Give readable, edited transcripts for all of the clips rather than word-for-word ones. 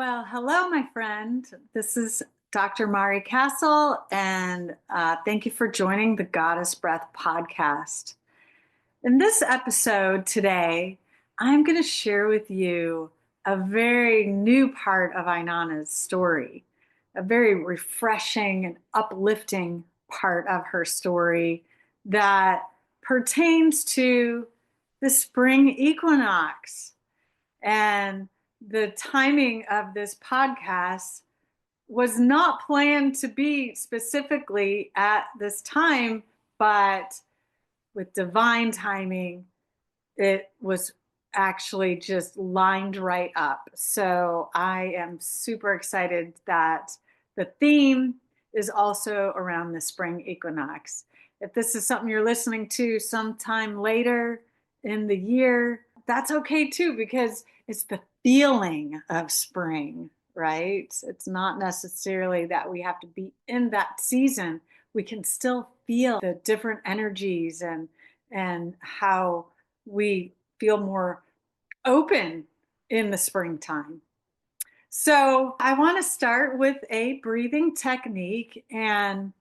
Well, hello, my friend. This is Dr. Mari Castle, and thank you for joining the Goddess Breath podcast. In this episode today, I'm going to share with you a very new part of Inanna's story, a very refreshing and uplifting part of her story that pertains to the spring equinox. And the timing of this podcast was not planned to be specifically at this time, but with divine timing, it was actually just lined right up. So I am super excited that the theme is also around the spring equinox. If this is something you're listening to sometime later in the year, that's okay too, because it's the feeling of spring, right? It's not necessarily that we have to be in that season. We can still feel the different energies and how we feel more open in the springtime. So I want to start with a breathing technique, and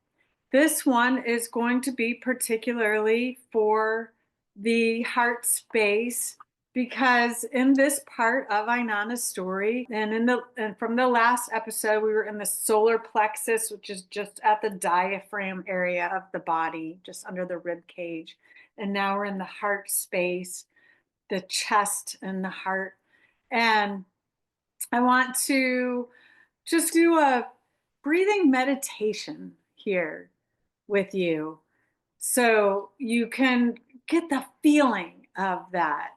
this one is going to be particularly for the heart space, because in this part of Inanna's story, and from the last episode, we were in the solar plexus, which is just at the diaphragm area of the body, just under the rib cage. And now we're in the heart space, the chest and the heart. And I want to just do a breathing meditation here with you so you can get the feeling of that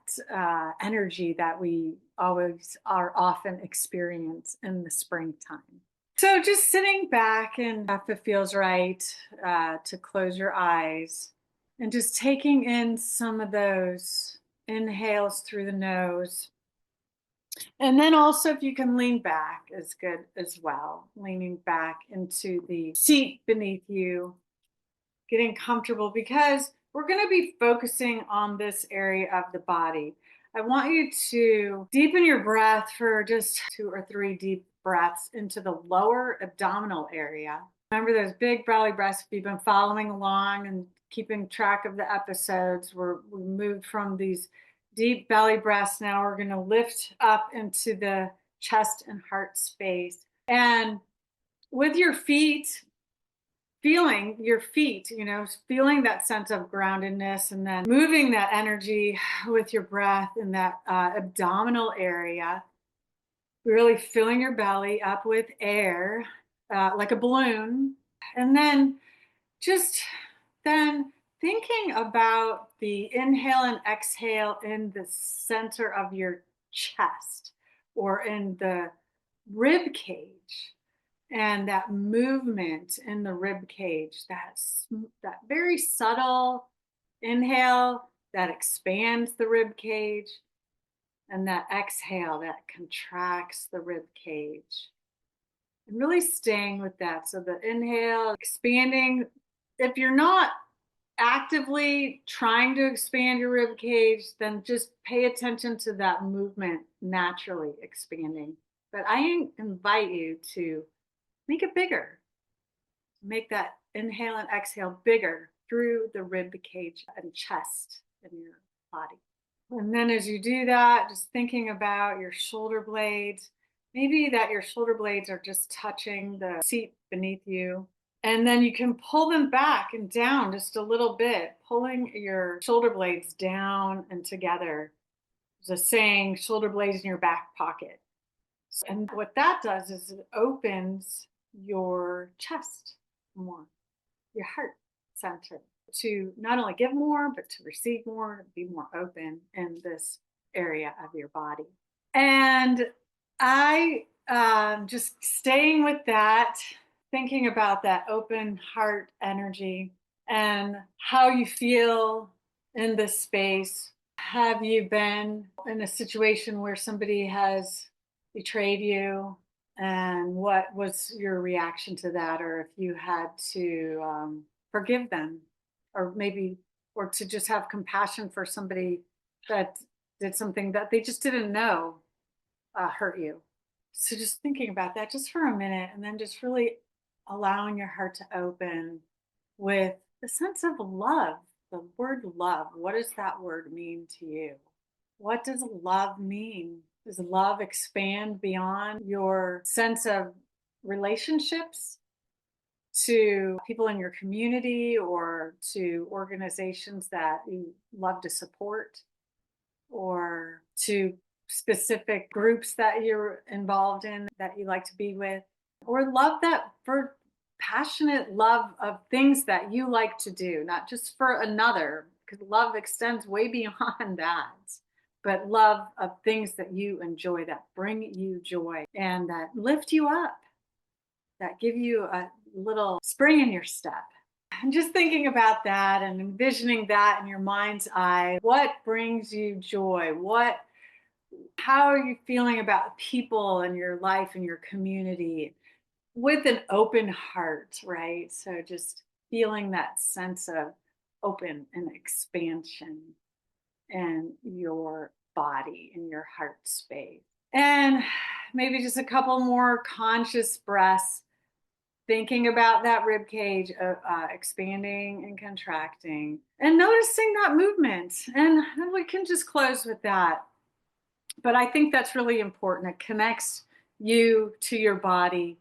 energy that we always are often experience in the springtime. So just sitting back, and if it feels right, to close your eyes and just taking in some of those inhales through the nose. And then also, if you can lean back, is good as well. Leaning back into the seat beneath you, getting comfortable, because we're going to be focusing on this area of the body. I want you to deepen your breath for just 2 or 3 deep breaths into the lower abdominal area. Remember those big belly breaths. If you've been following along and keeping track of the episodes, we moved from these deep belly breaths. Now we're going to lift up into the chest and heart space. And with your feet, feeling your feet, feeling that sense of groundedness, and then moving that energy with your breath in that abdominal area, really filling your belly up with air, like a balloon. And then then thinking about the inhale and exhale in the center of your chest or in the rib cage, and that movement in the rib cage, that very subtle inhale that expands the rib cage, and that exhale that contracts the rib cage. And really staying with that. So the inhale, expanding. If you're not actively trying to expand your rib cage, then just pay attention to that movement naturally expanding. But I invite you to make it bigger. Make that inhale and exhale bigger through the rib cage and chest in your body. And then as you do that, just thinking about your shoulder blades, maybe that your shoulder blades are just touching the seat beneath you. And then you can pull them back and down just a little bit, pulling your shoulder blades down and together. There's a saying, shoulder blades in your back pocket. And what that does is it opens your chest more, your heart center, to not only give more, but to receive more, to be more open in this area of your body. And I just staying with that, thinking about that open heart energy and how you feel in this space. Have you been in a situation where somebody has betrayed you, and what was your reaction to that? Or if you had to forgive them, or to just have compassion for somebody that did something that they just didn't know hurt you. So just thinking about that just for a minute and then just really allowing your heart to open with the sense of love, the word love. What does that word mean to you? What does love mean? Does love expand beyond your sense of relationships to people in your community or to organizations that you love to support or to specific groups that you're involved in that you like to be with, or love that for passionate love of things that you like to do, not just for another, because love extends way beyond that, but love of things that you enjoy, that bring you joy and that lift you up, that give you a little spring in your step. I'm just thinking about that and envisioning that in your mind's eye. What brings you joy? How are you feeling about people in your life and your community with an open heart, right? So just feeling that sense of open and expansion in your body, in your heart space. And maybe just a couple more conscious breaths, thinking about that rib cage expanding and contracting and noticing that movement. And we can just close with that. But I think that's really important. It connects you to your body,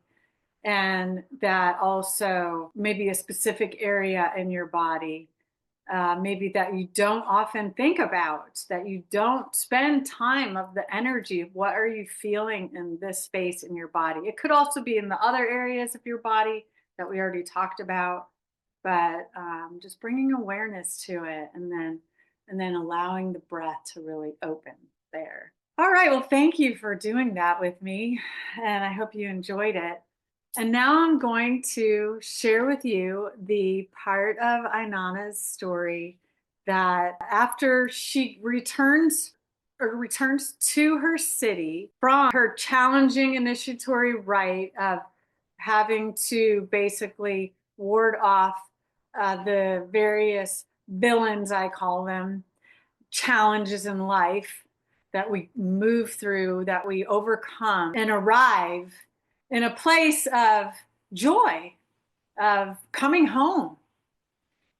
and that also maybe a specific area in your body, maybe that you don't often think about, that you don't spend time of the energy of what are you feeling in this space in your body. It could also be in the other areas of your body that we already talked about, but just bringing awareness to it, and then allowing the breath to really open there. All right, well, thank you for doing that with me, and I hope you enjoyed it. And now I'm going to share with you the part of Inanna's story that after she returns to her city from her challenging initiatory rite of having to basically ward off the various villains, I call them, challenges in life that we move through, that we overcome, and arrive in a place of joy, of coming home.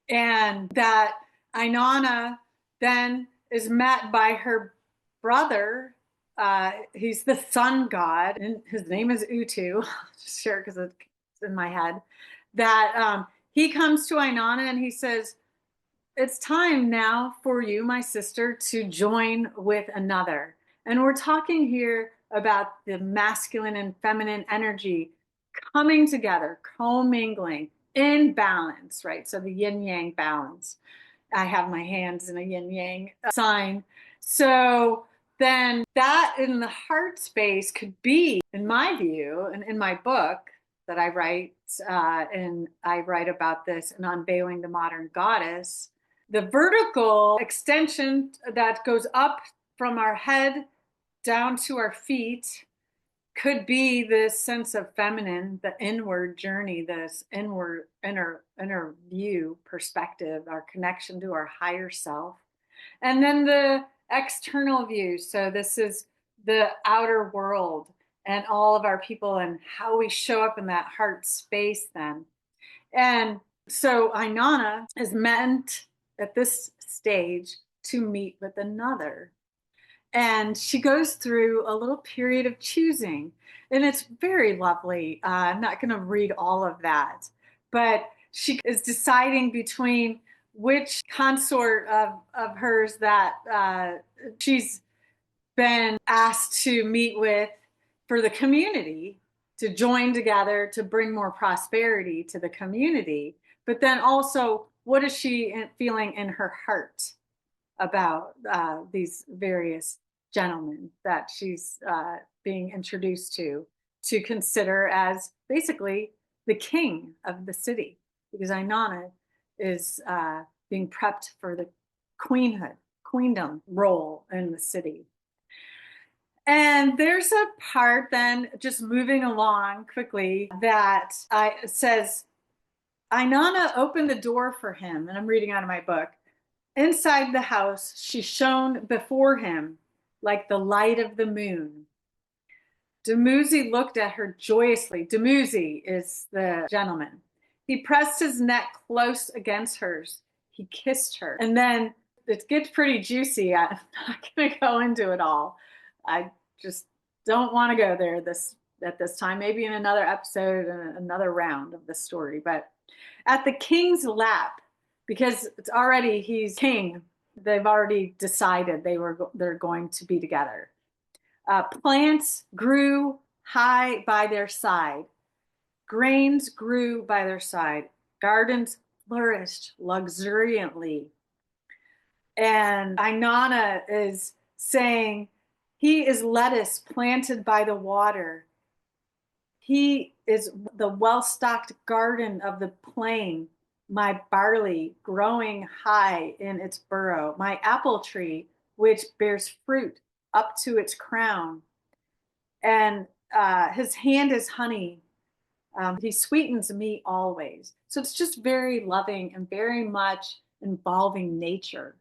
And that Inanna then is met by her brother. He's the sun god, and his name is Utu. I'll just share it because it's in my head. That he comes to Inanna and he says, "It's time now for you, my sister, to join with another." And we're talking here about the masculine and feminine energy coming together, commingling in balance, right? So the yin yang balance. I have my hands in a yin yang sign. So then that in the heart space could be, in my view, and in my book that I write, and I write about this in Unveiling the Modern Goddess, the vertical extension that goes up from our head down to our feet could be this sense of feminine, the inward journey, this inward inner view perspective, our connection to our higher self. And then the external view. So this is the outer world and all of our people and how we show up in that heart space then. And so Inanna is meant at this stage to meet with another. And she goes through a little period of choosing. And it's very lovely. I'm not going to read all of that. But she is deciding between which consort of hers that she's been asked to meet with for the community, to join together to bring more prosperity to the community. But then also, what is she feeling in her heart about these various gentlemen that she's being introduced to consider as basically the king of the city, because Inanna is being prepped for the queendom role in the city. And there's a part then, just moving along quickly, that says, Inanna opened the door for him, and I'm reading out of my book. Inside the house, she shone before him like the light of the moon. Dumuzi looked at her joyously. Dumuzi is the gentleman. He pressed his neck close against hers. He kissed her. And then it gets pretty juicy. I'm not going to go into it all. I just don't want to go there at this time, maybe in another episode and another round of the story. But at the king's lap, because it's already, he's king, they've already decided they're going to be together. Plants grew high by their side. Grains grew by their side. Gardens flourished luxuriantly. And Inanna is saying, he is lettuce planted by the water. He is the well-stocked garden of the plain, my barley growing high in its burrow, my apple tree, which bears fruit up to its crown. And his hand is honey. He sweetens me always. So it's just very loving and very much involving nature.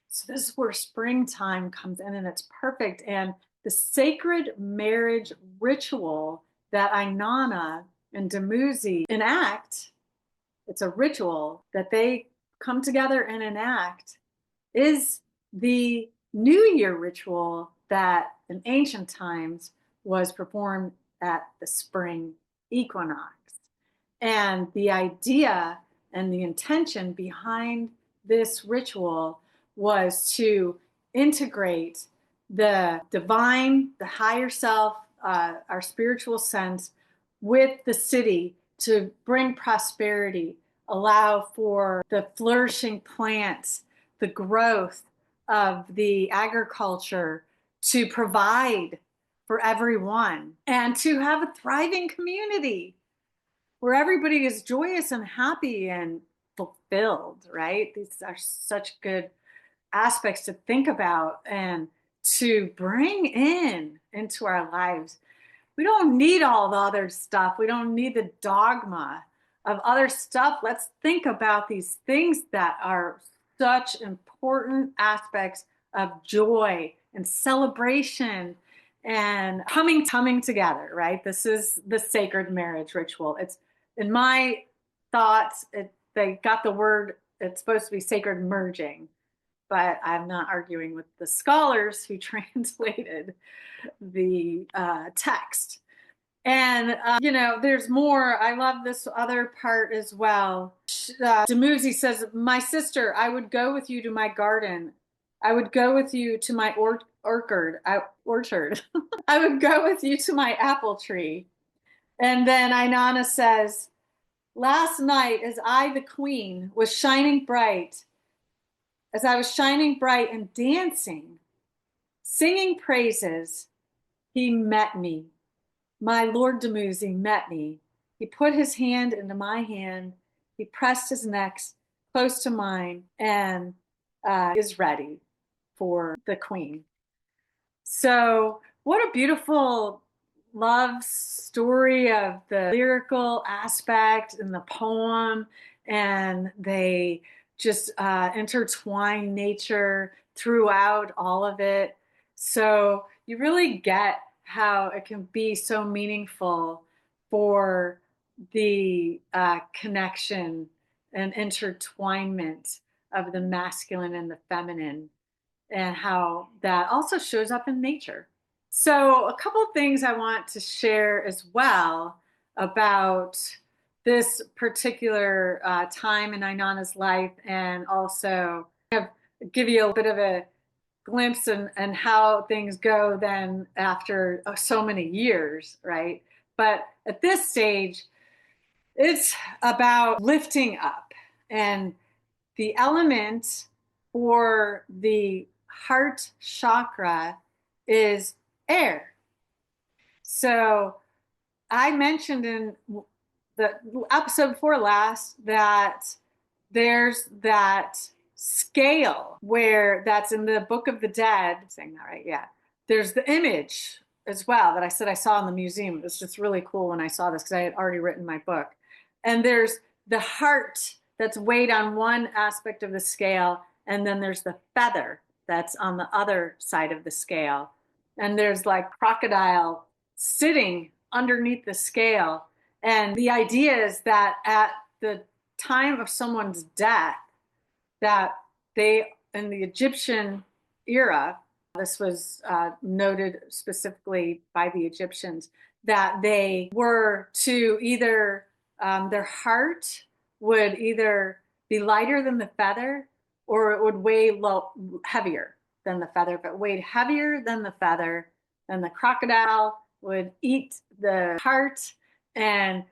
So this is where springtime comes in, and it's perfect. And the sacred marriage ritual that Inanna and Dumuzi enact, it's a ritual that they come together and enact, is the New Year ritual that in ancient times was performed at the Spring Equinox. And the idea and the intention behind this ritual was to integrate the divine, the higher self, our spiritual sense with the city to bring prosperity, allow for the flourishing plants, the growth of the agriculture, to provide for everyone, and to have a thriving community where everybody is joyous and happy and fulfilled, right? These are such good aspects to think about and to bring into our lives. We don't need all the other stuff. We don't need the dogma of other stuff. Let's think about these things that are such important aspects of joy and celebration and coming together, right? This is the sacred marriage ritual. It's, in my thoughts, they got the word, it's supposed to be sacred merging, but I'm not arguing with the scholars who translated the text. And, there's more. I love this other part as well. Dumuzi says, my sister, I would go with you to my garden. I would go with you to my orchard. I would go with you to my apple tree. And then Inanna says, last night, as I, the queen, was shining bright, as I was shining bright and dancing, singing praises, he met me. My Lord Dumuzi met me. He put his hand into my hand. He pressed his neck close to mine and is ready for the queen. So what a beautiful love story of the lyrical aspect in the poem. And they just intertwine nature throughout all of it. So you really get how it can be so meaningful for the connection and intertwinement of the masculine and the feminine, and how that also shows up in nature. So a couple of things I want to share as well about this particular time in Inanna's life, and also give you a bit of a glimpse and how things go then after so many years, right? But at this stage, it's about lifting up, and the element for the heart chakra is air. So I mentioned in the episode before last that there's that scale where that's in the Book of the Dead. I'm saying that right? Yeah. There's the image as well that I said I saw in the museum. It was just really cool when I saw this because I had already written my book. And there's the heart that's weighed on one aspect of the scale, and then there's the feather that's on the other side of the scale. And there's like crocodile sitting underneath the scale. And the idea is that at the time of someone's death, that they, in the Egyptian era, this was noted specifically by the Egyptians, that they were to either, their heart would either be lighter than the feather, or it would weigh heavier than the feather. If it weighed heavier than the feather, then the crocodile would eat the heart, and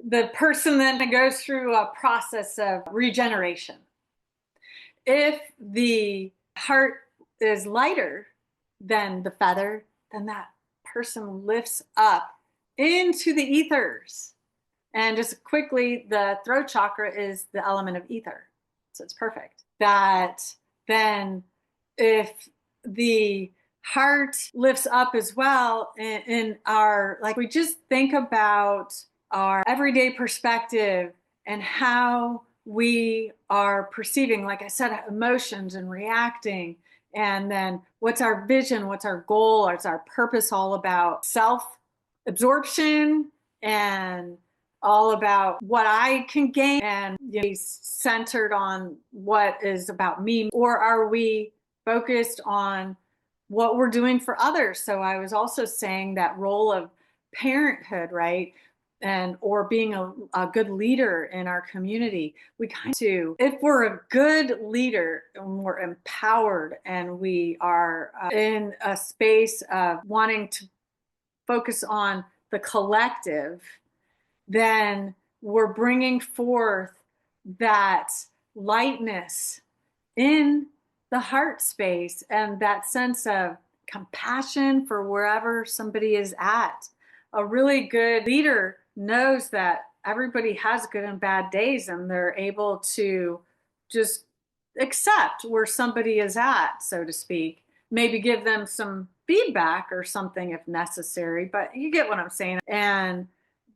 the person then goes through a process of regeneration. If the heart is lighter than the feather, then that person lifts up into the ethers. And just quickly, the throat chakra is the element of ether. So it's perfect. That then if the heart lifts up as well in our, like, we just think about our everyday perspective and how we are perceiving, like I said, emotions and reacting. And then what's our vision? What's our goal? What's our purpose all about? Self-absorption and all about what I can gain, and be centered on what is about me? Or are we focused on what we're doing for others? So I was also saying that role of parenthood, right? And or being a good leader in our community. We kind of, if we're a good leader and we're empowered and we are in a space of wanting to focus on the collective, then we're bringing forth that lightness in the heart space and that sense of compassion for wherever somebody is at. A really good leader knows that everybody has good and bad days, and they're able to just accept where somebody is at, so to speak. Maybe give them some feedback or something if necessary, but you get what I'm saying. And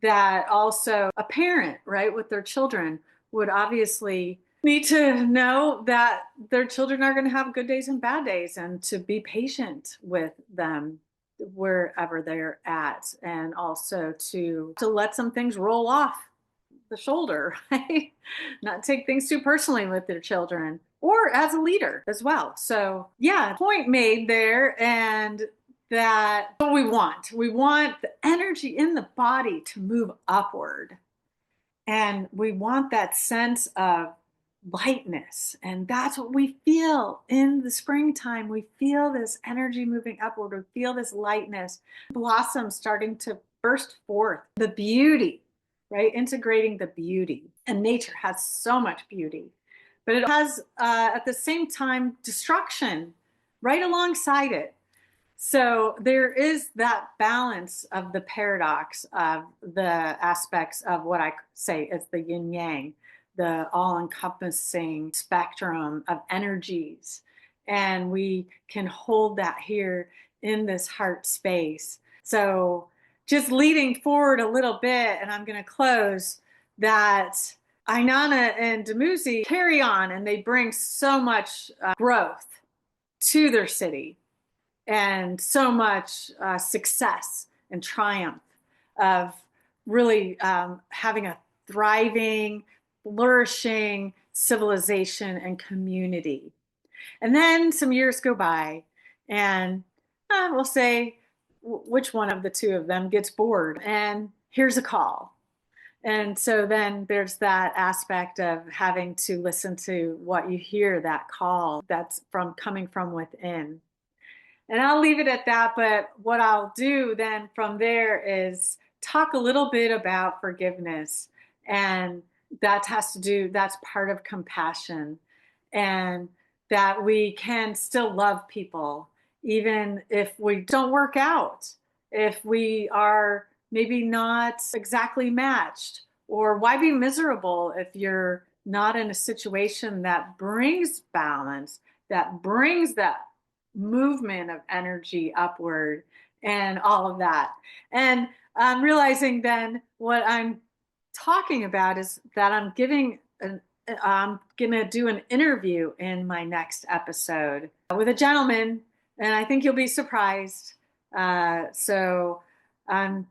that also a parent, right, with their children would obviously need to know that their children are going to have good days and bad days, and to be patient with them wherever they're at, and also to let some things roll off the shoulder, right? Not take things too personally with their children, or as a leader as well. So yeah, point made there. And that what we want the energy in the body to move upward, and we want that sense of lightness. And that's what we feel in the springtime. We feel this energy moving upward. We feel this lightness, blossoms starting to burst forth, the beauty, right? Integrating the beauty. And nature has so much beauty, but it has at the same time destruction right alongside it. So there is that balance of the paradox of the aspects of what I say is the yin yang, the all-encompassing spectrum of energies. And we can hold that here in this heart space. So just leading forward a little bit, and I'm going to close, that Inanna and Dumuzi carry on, and they bring so much growth to their city, and so much success and triumph of really having a thriving, flourishing civilization and community. And then some years go by, and we'll say which one of the two of them gets bored, and here's a call. And so then there's that aspect of having to listen to what you hear, that call that's coming from within. And I'll leave it at that, but what I'll do then from there is talk a little bit about forgiveness. And that's part of compassion. And that we can still love people, even if we don't work out, if we are maybe not exactly matched, or why be miserable if you're not in a situation that brings balance, that brings that movement of energy upward and all of that. And I'm realizing then what I'm talking about is that I'm going to do an interview in my next episode with a gentleman, and I think you'll be surprised. So I'm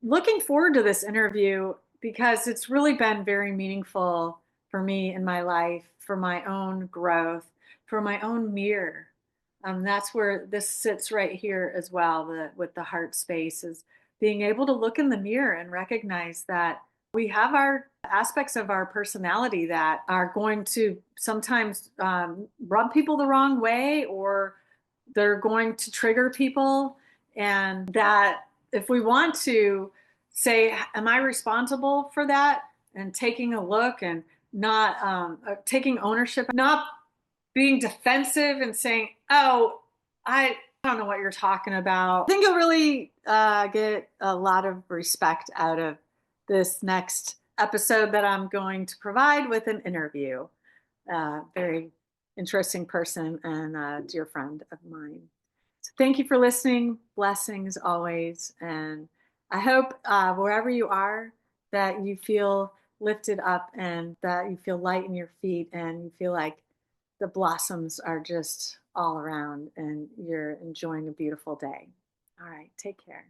looking forward to this interview because it's really been very meaningful for me in my life, for my own growth, for my own mirror. That's where this sits right here as well, with the heart space, is being able to look in the mirror and recognize that we have our aspects of our personality that are going to sometimes rub people the wrong way, or they're going to trigger people. And that if we want to say, am I responsible for that? And taking a look and not taking ownership, not being defensive and saying, oh, I don't know what you're talking about. I think you'll really get a lot of respect out of this next episode that I'm going to provide with an interview. Very interesting person and a dear friend of mine. So thank you for listening. Blessings always. And I hope wherever you are, that you feel lifted up and that you feel light in your feet and you feel like the blossoms are just all around and you're enjoying a beautiful day. All right. Take care.